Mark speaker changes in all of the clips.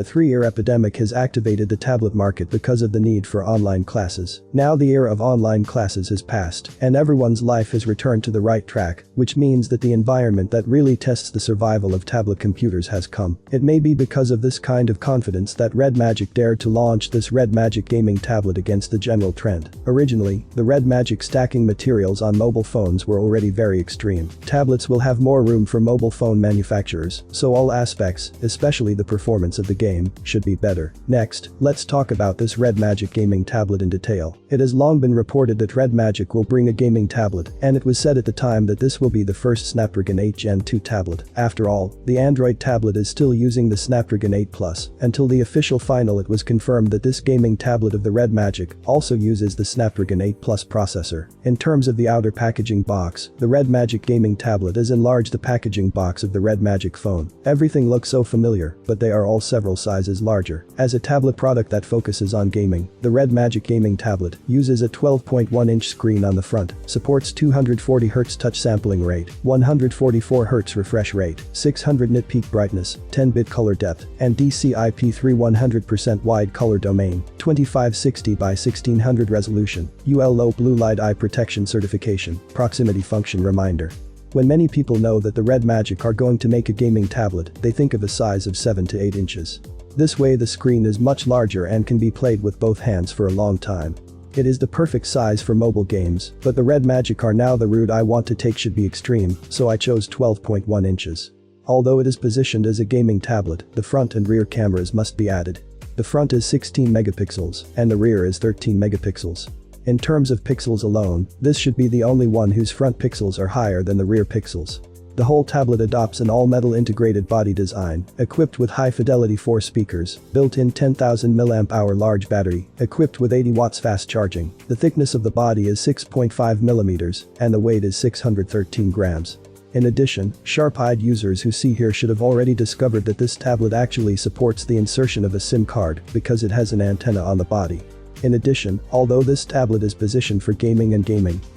Speaker 1: A 3-year epidemic has activated the tablet market because of the need for online classes. Now the era of online classes has passed, and everyone's life has returned to the right track, which means that the environment that really tests the survival of tablet computers has come. It may be because of this kind of confidence that RedMagic dared to launch this RedMagic gaming tablet against the general trend. Originally, the RedMagic stacking materials on mobile phones were already very extreme. Tablets will have more room for mobile phone manufacturers, so all aspects, especially the performance of the game, should be better. Next, let's talk about this RedMagic gaming tablet in detail. It has long been reported that RedMagic will bring a gaming tablet, and it was said at the time that this will be the first Snapdragon 8 Gen 2 tablet. After all, the Android tablet is still using the Snapdragon 8 Plus. Until the official final, it was confirmed that this gaming tablet of the RedMagic also uses the Snapdragon 8 Plus processor. In terms of the outer packaging box, the RedMagic gaming tablet has enlarged the packaging box of the RedMagic phone. Everything looks so familiar, but they are all several sizes larger. As a tablet product that focuses on gaming, the RedMagic gaming tablet uses a 12.1-inch screen on the front, supports 240Hz touch sampling rate, 144Hz refresh rate, 600 nit peak brightness, 10-bit color depth, and DCI-P3 100% wide color domain, 2560 by 1600 resolution, UL low blue light eye protection certification, proximity function reminder. When many people know that the RedMagic are going to make a gaming tablet, they think of a size of 7 to 8 inches. This way the screen is much larger and can be played with both hands for a long time. It is the perfect size for mobile games, but the RedMagic are now the route I want to take should be extreme, so I chose 12.1 inches. Although it is positioned as a gaming tablet, the front and rear cameras must be added. The front is 16 megapixels, and the rear is 13 megapixels. In terms of pixels alone, this should be the only one whose front pixels are higher than the rear pixels. The whole tablet adopts an all-metal integrated body design, equipped with high-fidelity 4 speakers, built-in 10,000 mAh large battery, equipped with 80 watts fast charging. The thickness of the body is 6.5 mm, and the weight is 613 grams. In addition, sharp-eyed users who see here should have already discovered that this tablet actually supports the insertion of a SIM card because it has an antenna on the body. In addition, although this tablet is positioned for gaming,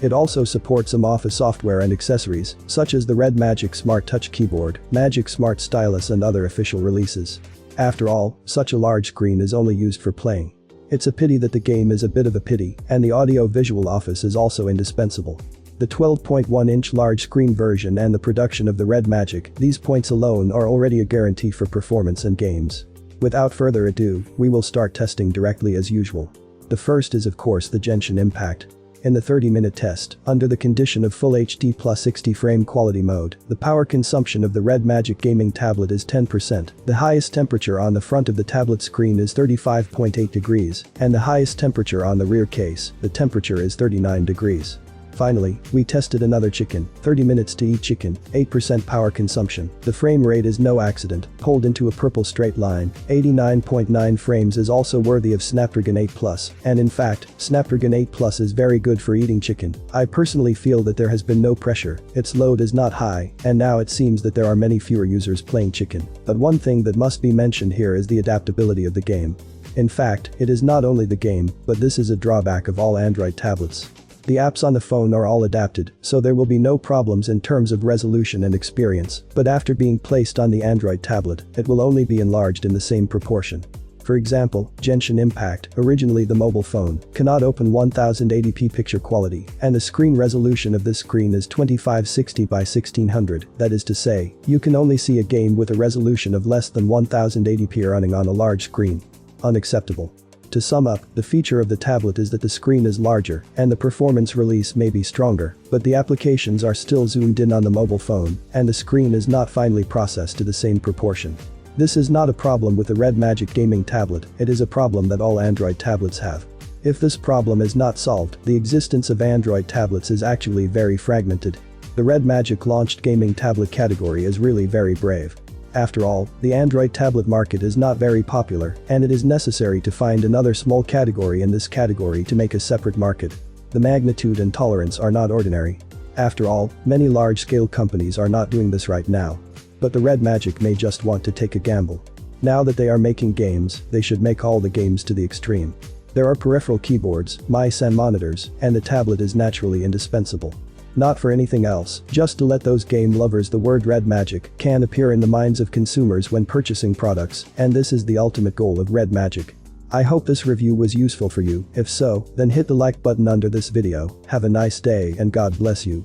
Speaker 1: it also supports some office software and accessories, such as the RedMagic Smart Touch Keyboard, Magic Smart Stylus and other official releases. After all, such a large screen is only used for playing. It's a pity that the game is a bit of a pity, and the audio-visual office is also indispensable. The 12.1-inch large screen version and the production of the RedMagic, these points alone are already a guarantee for performance and games. Without further ado, we will start testing directly as usual. The first is of course the Genshin Impact. In the 30-minute test, under the condition of Full HD plus 60 frame quality mode, the power consumption of the RedMagic gaming tablet is 10%. The highest temperature on the front of the tablet screen is 35.8 degrees, and the highest temperature on the rear case, the temperature is 39 degrees. Finally, we tested another chicken, 30 minutes to eat chicken, 8% power consumption. The frame rate is no accident, pulled into a purple straight line, 89.9 frames is also worthy of Snapdragon 8 Plus, and in fact, Snapdragon 8 Plus is very good for eating chicken. I personally feel that there has been no pressure, its load is not high, and now it seems that there are many fewer users playing chicken. But one thing that must be mentioned here is the adaptability of the game. In fact, it is not only the game, but this is a drawback of all Android tablets. The apps on the phone are all adapted, so there will be no problems in terms of resolution and experience, but after being placed on the Android tablet, it will only be enlarged in the same proportion. For example, Genshin Impact, originally the mobile phone, cannot open 1080p picture quality, and the screen resolution of this screen is 2560 by 1600, that is to say, you can only see a game with a resolution of less than 1080p running on a large screen. Unacceptable. To sum up, the feature of the tablet is that the screen is larger, and the performance release may be stronger, but the applications are still zoomed in on the mobile phone, and the screen is not finely processed to the same proportion. This is not a problem with the RedMagic gaming tablet, it is a problem that all Android tablets have. If this problem is not solved, the existence of Android tablets is actually very fragmented. The RedMagic launched gaming tablet category is really very brave. After all, the Android tablet market is not very popular, and it is necessary to find another small category in this category to make a separate market. The magnitude and tolerance are not ordinary. After all, many large-scale companies are not doing this right now. But the RedMagic may just want to take a gamble. Now that they are making games, they should make all the games to the extreme. There are peripheral keyboards, mice and monitors, and the tablet is naturally indispensable. Not for anything else, just to let those game lovers the word RedMagic can appear in the minds of consumers when purchasing products, and this is the ultimate goal of RedMagic. I hope this review was useful for you. If so, then hit the like button under this video. Have a nice day and God bless you.